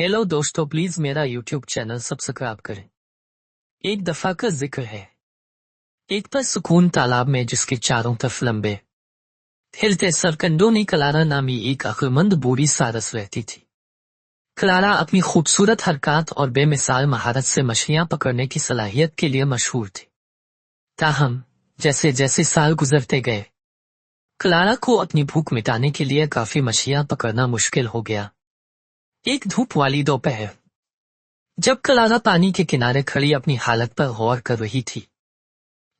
Hello दोस्तों, please मेरा YouTube channel subscribe करें। एक दफा का जिक्र है, एक पुरसुकून तालाब में जिसके चारों तरफ लंबे हिलते सरकंडों ने क्लारा नामी एक अक्लमंद बूढ़ी सारस रहती थी। क्लारा अपनी खूबसूरत हरकत और बेमिसाल महारत से मछलियां पकड़ने की सलाहियत के लिए मशहूर थी। ताहम जैसे जैसे साल गुजरते गए, क्लारा को अपनी भूख मिटाने के लिए काफी मछलियां पकड़ना मुश्किल हो गया। एक धूप वाली दोपहर, जब क्लारा पानी के किनारे खड़ी अपनी हालत पर गौर कर रही थी,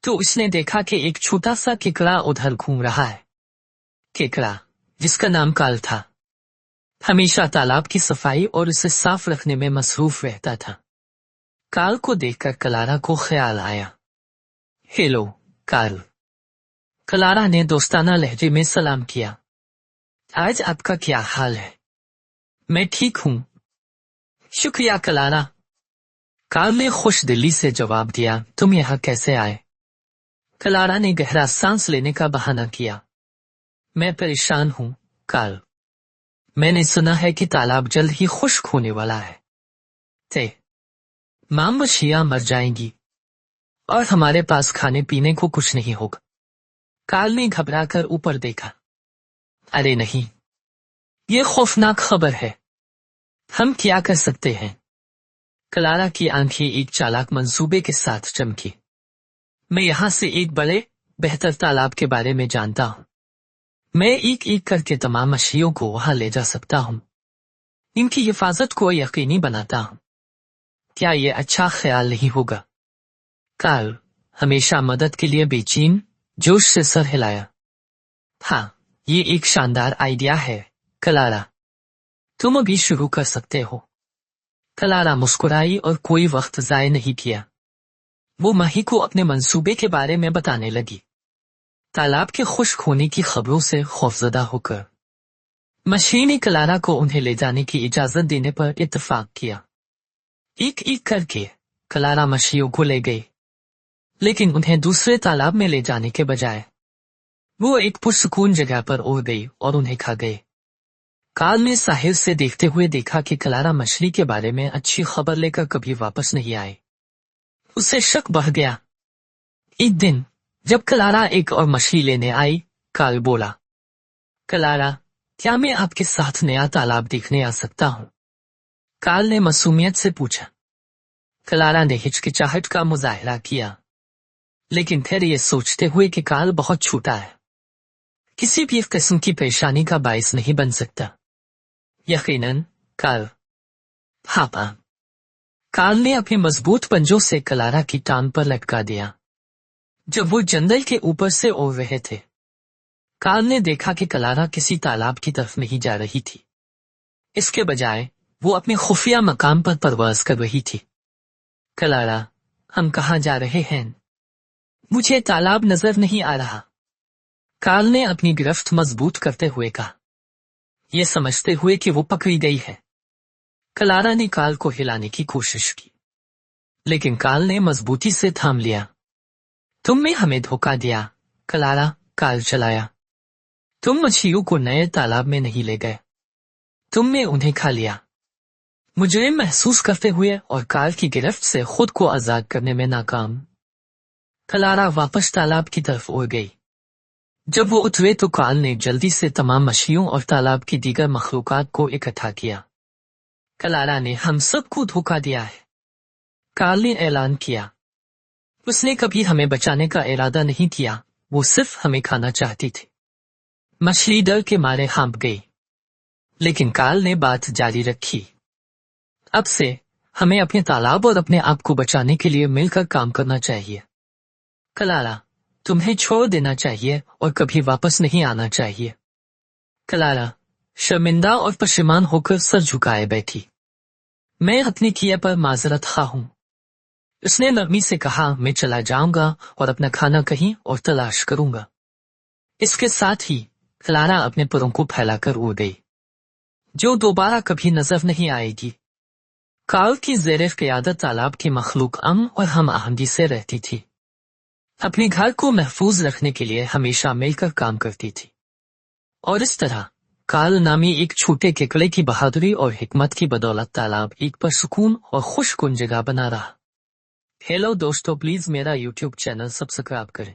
तो उसने देखा कि एक छोटा सा केकड़ा उधर घूम रहा है। केकड़ा, जिसका नाम काल था, हमेशा तालाब की सफाई और उसे साफ रखने में मसरूफ रहता था। काल को देखकर क्लारा को ख्याल आया। हेलो काल, क्लारा ने दोस्ताना लहजे में सलाम किया। आज आपका क्या हाल है? मैं ठीक हूं, शुक्रिया क्लारा, काल ने खुश दिली से जवाब दिया। तुम यहां कैसे आए? क्लारा ने गहरा सांस लेने का बहाना किया। मैं परेशान हूं काल, मैंने सुना है कि तालाब जल्द ही खुश्क होने वाला है। तमाम मछलियां मर जाएंगी और हमारे पास खाने पीने को कुछ नहीं होगा। काल ने घबराकर ऊपर देखा। अरे नहीं, ये खौफनाक खबर है। हम क्या कर सकते हैं? क्लारा की आंखें एक चालाक मंसूबे के साथ चमकी। मैं यहां से एक बड़े बेहतर तालाब के बारे में जानता हूं। मैं एक एक करके तमाम मछलियों को वहां ले जा सकता हूं, इनकी हिफाजत को यकीनी बनाता हूं। क्या ये अच्छा ख्याल नहीं होगा? काल, हमेशा मदद के लिए बेचैन, जोश से सर हिलाया। हाँ, ये एक शानदार आइडिया है क्लारा, तुम अभी शुरू कर सकते हो। क्लारा मुस्कुराई और कोई वक्त जाया नहीं किया। वो माही को अपने मंसूबे के बारे में बताने लगी। तालाब के खुश्क होने की खबरों से खौफजदा होकर मछली ने क्लारा को उन्हें ले जाने की इजाजत देने पर इत्तेफाक किया। एक एक करके क्लारा मछलियों को ले गई, लेकिन उन्हें दूसरे तालाब में ले जाने के बजाय वो एक पुरसुकून जगह पर उड़ गई और उन्हें खा गए। काल ने साहिल से देखते हुए देखा कि क्लारा मछली के बारे में अच्छी खबर लेकर कभी वापस नहीं आई। उसे शक बढ़ गया। एक दिन जब क्लारा एक और मछली लेने आई, काल बोला, क्लारा, क्या मैं आपके साथ नया तालाब देखने आ सकता हूं? काल ने मासूमियत से पूछा। क्लारा ने हिचकिचाहट का मुजाहरा किया, लेकिन फिर ये सोचते हुए कि काल बहुत छोटा है, किसी भी किस्म की परेशानी का बायस नहीं बन सकता। यकीनन काल। हाँ, काल ने अपने मजबूत पंजों से क्लारा की टांग पर लटका दिया। जब वो जंगल के ऊपर से उड़ रहे थे, काल ने देखा कि क्लारा किसी तालाब की तरफ नहीं जा रही थी। इसके बजाय वो अपने खुफिया मकाम पर परवाज कर रही थी। क्लारा, हम कहाँ जा रहे हैं? मुझे तालाब नजर नहीं आ रहा, काल ने अपनी गिरफ्त मजबूत करते हुए कहा, यह समझते हुए कि वो पकड़ी गई है। क्लारा ने काल को हिलाने की कोशिश की, लेकिन काल ने मजबूती से थाम लिया। तुमने हमें धोखा दिया क्लारा, काल चलाया। तुम मछलियों को नए तालाब में नहीं ले गए, तुमने उन्हें खा लिया। मुजरिम महसूस करते हुए और काल की गिरफ्त से खुद को आजाद करने में नाकाम, क्लारा वापस तालाब की तरफ उड़ गई। जब वो उतरे तो काल ने जल्दी से तमाम मछलियों और तालाब की दीगर मखलूकात को इकट्ठा किया। क्लारा ने हम सबको धोखा दिया है, काल ने ऐलान किया। उसने कभी हमें बचाने का इरादा नहीं किया, वो सिर्फ हमें खाना चाहती थी। मछली डर के मारे हाँप गई, लेकिन काल ने बात जारी रखी। अब से हमें अपने तालाब और अपने आप को बचाने के लिए मिलकर काम करना चाहिए। क्लारा, तुम्हें छोड़ देना चाहिए और कभी वापस नहीं आना चाहिए। क्लारा शर्मिंदा और परेशान होकर सर झुकाए बैठी। मैं अपने किए पर माजरत खा हूं, उसने नरमी से कहा। मैं चला जाऊंगा और अपना खाना कहीं और तलाश करूंगा। इसके साथ ही क्लारा अपने परों को फैलाकर उड़ गई, जो दोबारा कभी नजर नहीं आएगी। काल की ज़ेरे क़यादत तालाब की मखलूक और हम आहंगी से रहती थी। अपने घर को महफूज रखने के लिए हमेशा मिलकर काम करती थी, और इस तरह کارل نامی ایک چھوٹے کیکڑے کی بہادری اور حکمت کی بدولت تالاب ایک پرسکون اور خوش کن جگہ بنا رہا۔ ہیلو دوستو، پلیز میرا یوٹیوب چینل سبسکرائب کریں۔